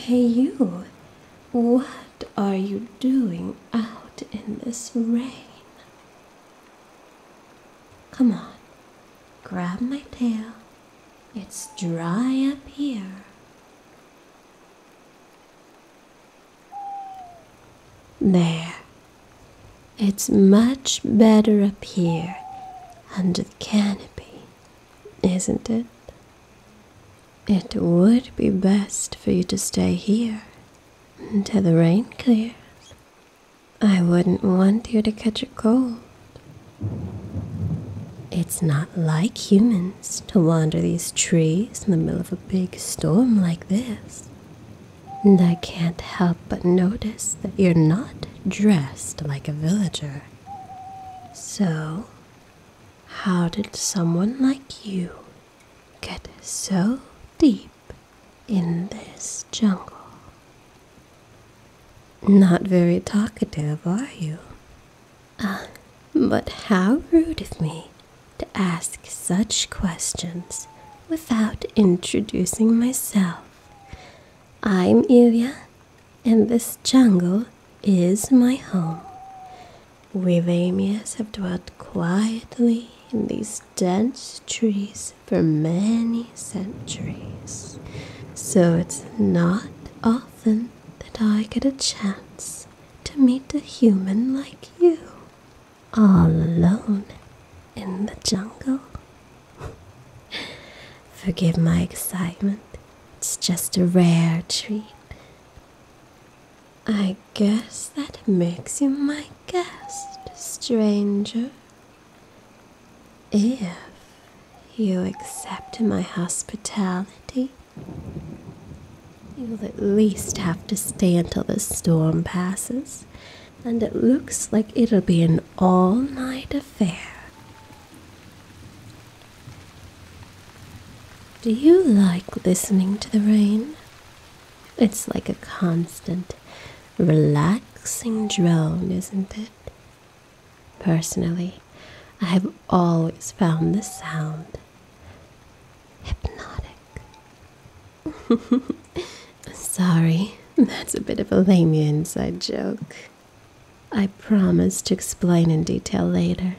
Hey you, what are you doing out in this rain? Come on, grab my tail. It's dry up here. There. It's much better up here under the canopy, isn't it? It would be best for you to stay here until the rain clears. I wouldn't want you to catch a cold. It's not like humans to wander these trees in the middle of a big storm like this. And I can't help but notice that you're not dressed like a villager. So, how did someone like you get so deep in this jungle? Not very talkative, are you? But how rude of me to ask such questions without introducing myself. I'm Ilya, and this jungle is my home. We Lamias have dwelt quietly in these dense trees for many centuries, so it's not often that I get a chance to meet a human like you, all alone in the jungle. Forgive my excitement, it's just a rare treat. I guess that makes you my guest, stranger. If you accept my hospitality, you'll at least have to stay until the storm passes, and it looks like it'll be an all-night affair. Do you like listening to the rain? It's like a constant, relaxing drone, isn't it? Personally, I have always found the sound hypnotic. Sorry, that's a bit of a Lamia inside joke. I promise to explain in detail later.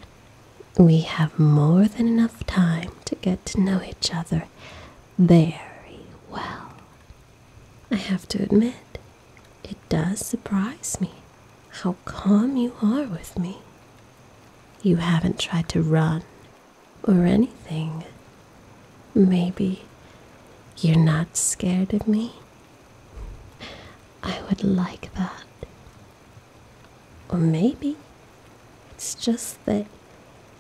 We have more than enough time to get to know each other very well. I have to admit, it does surprise me how calm you are with me. You haven't tried to run or anything. Maybe you're not scared of me? I would like that. Or maybe it's just that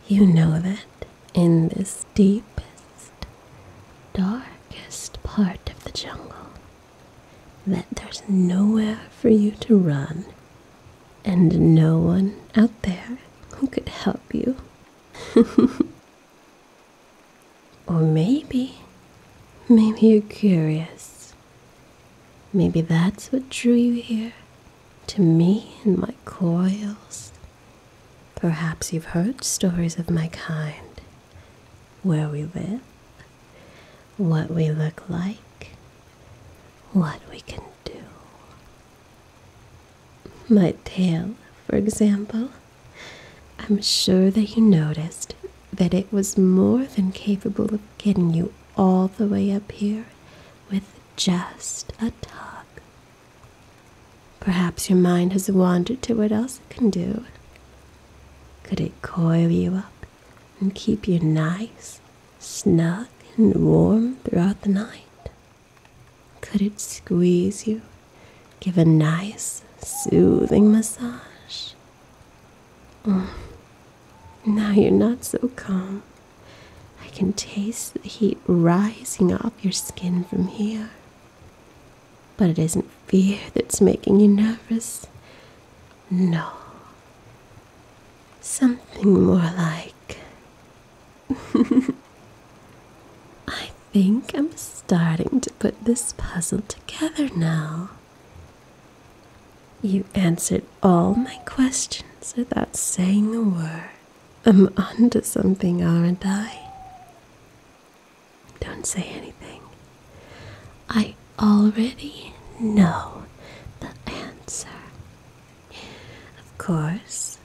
you know that in this deepest, darkest part of the jungle, that there's nowhere for you to run, and no one out there who could help you. Or maybe you're curious. Maybe that's what drew you here, to me and my coils. Perhaps you've heard stories of my kind, where we live, what we look like, what we can do. My tail, for example. I'm sure that you noticed that it was more than capable of getting you all the way up here with just a tug. Perhaps your mind has wandered to what else it can do. Could it coil you up and keep you nice, snug, and warm throughout the night? Could it squeeze you, give a nice, soothing massage? Now you're not so calm. I can taste the heat rising off your skin from here. But it isn't fear that's making you nervous. No. Something more like... I think I'm starting to put this puzzle together now. You answered all my questions without saying a word. I'm onto something, aren't I? Don't say anything. I already know the answer. Of course,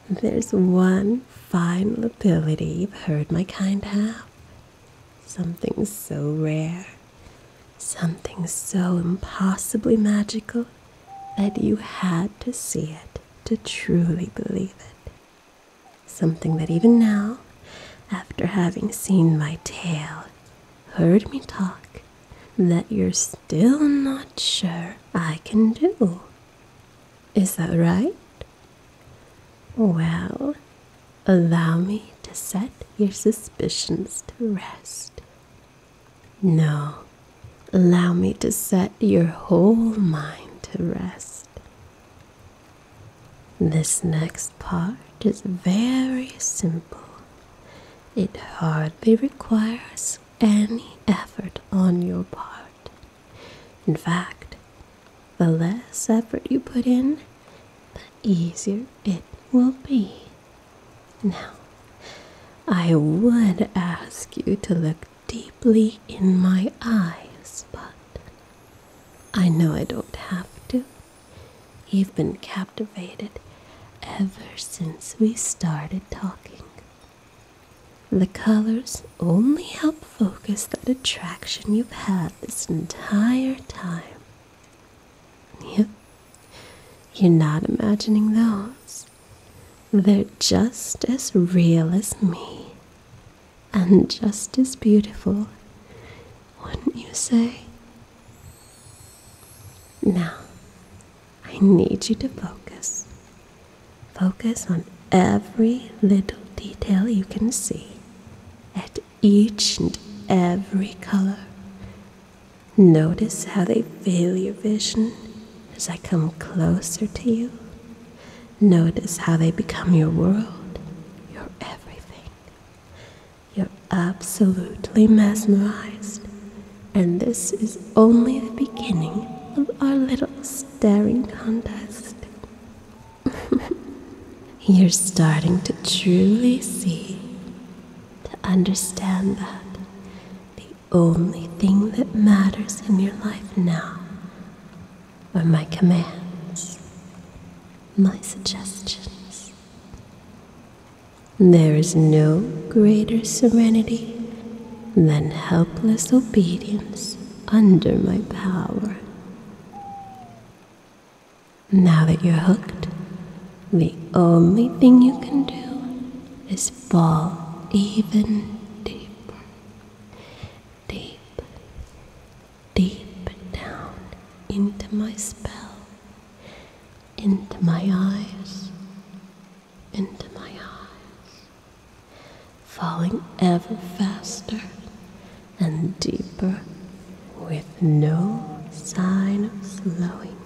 there's one final ability you've heard my kind have. Something so rare, something so impossibly magical that you had to see it to truly believe it. Something that even now, after having seen my tale, heard me talk, that you're still not sure I can do. Is that right? Well, allow me to set your suspicions to rest. No, allow me to set your whole mind to rest. This next part is very simple. It hardly requires any effort on your part. In fact, the less effort you put in, the easier it will be. Now, I would ask you to look deeply in my eyes, but I know I don't have to. You've been captivated ever since we started talking. The colors only help focus that attraction you've had this entire time. Yep, you're not imagining those. They're just as real as me, and just as beautiful, wouldn't you say? Now, I need you to focus. Focus on every little detail you can see, at each and every color. Notice how they fill your vision as I come closer to you. Notice how they become your world, your everything. You're absolutely mesmerized, and this is only the beginning of our little staring contest. You're starting to truly see, to understand that the only thing that matters in your life now are my commands, my suggestions. There is no greater serenity than helpless obedience under my power. Now that you're hooked, the only thing you can do is fall even deeper, deep, deep down into my spell, into my eyes, into my eyes, falling ever faster and deeper with no sign of slowing,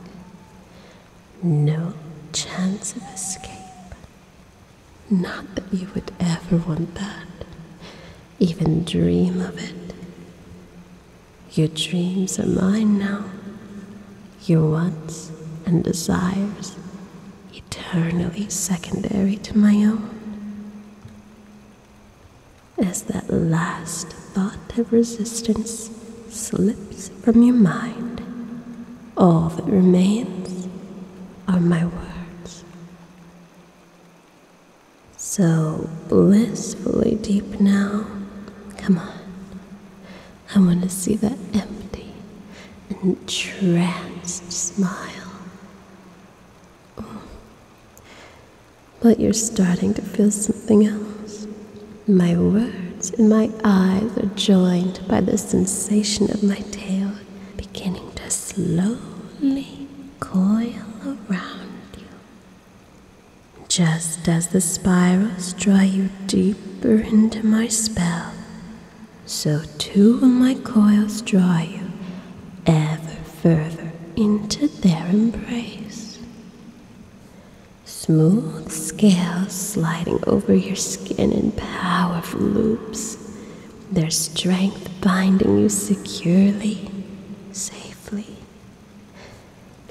no chance of escape. Not that you would ever want that, even dream of it. Your dreams are mine now, your wants and desires eternally secondary to my own. As that last thought of resistance slips from your mind, all that remains are my words. So blissfully deep now, come on. I want to see that empty, entranced smile. Oh. But you're starting to feel something else. My words and my eyes are joined by the sensation of my tail beginning to slowly coil around you. Just as the spirals draw you deeper into my spell, so too will my coils draw you ever further into their embrace. Smooth scales sliding over your skin in powerful loops, their strength binding you securely, safely.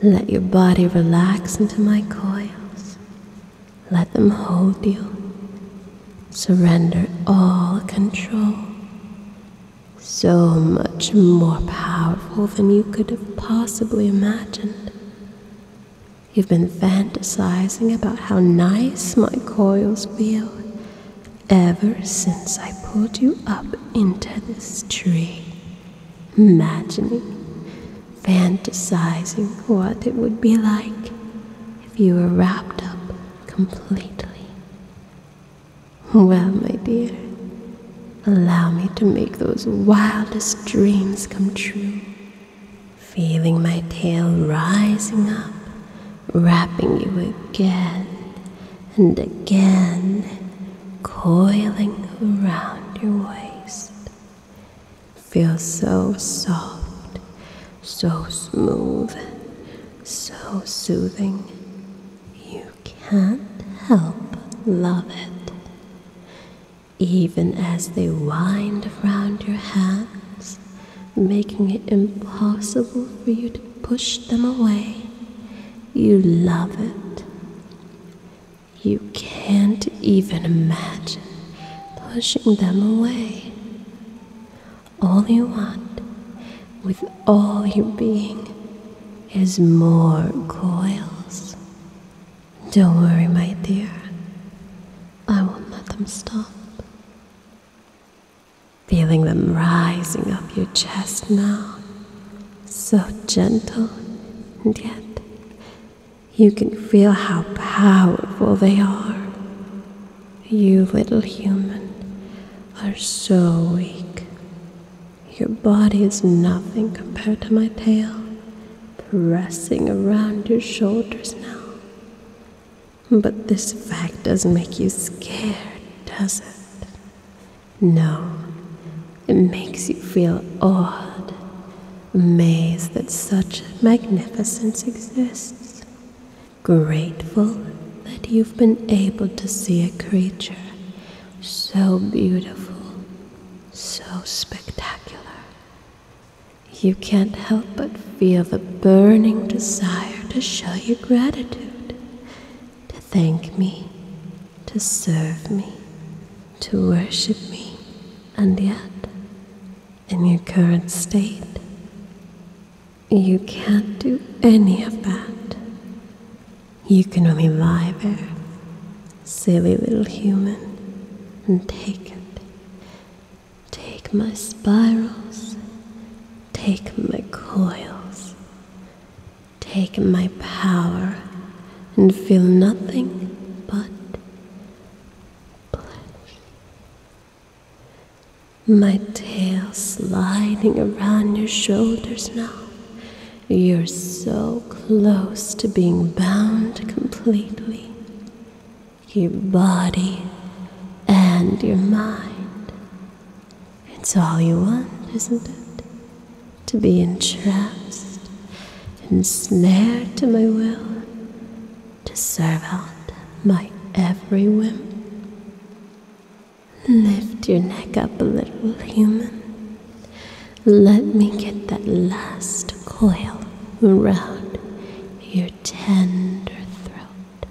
Let your body relax into my coils. Let them hold you. Surrender all control. so much more powerful than you could have possibly imagined. You've been fantasizing about how nice my coils feel ever since I pulled you up into this tree, fantasizing what it would be like if you were wrapped up completely. Well, my dear, allow me to make those wildest dreams come true, feeling my tail rising up, wrapping you again and again, coiling around your waist. Feels so soft, so smooth, so soothing. You can't help love it. Even as they wind around your hands, making it impossible for you to push them away, you love it. You can't even imagine pushing them away. All you want, with all your being, is more coils. Don't worry, my dear. I won't let them stop. Feeling them rising up your chest now, so gentle, and yet you can feel how powerful they are. You, little human, are so weak. Your body is nothing compared to my tail, pressing around your shoulders now. But this fact doesn't make you scared, does it? No. It makes you feel awed, amazed that such magnificence exists, grateful that you've been able to see a creature so beautiful, so spectacular. You can't help but feel the burning desire to show your gratitude, to thank me, to serve me, to worship me, and yet, in your current state, you can't do any of that. You can only lie there, silly little human, and take it. Take my spirals, take my coils, take my power, and feel nothing but my tail sliding around your shoulders now. You're so close to being bound completely. Your body and your mind. It's all you want, isn't it? To be entranced, ensnared to my will, to serve out my every whim. Lift your neck up a little, human. Let me get that last coil around your tender throat.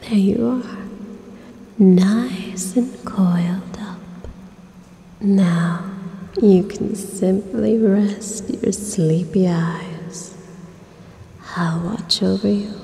There you are, nice and coiled up. Now you can simply rest your sleepy eyes. I'll watch over you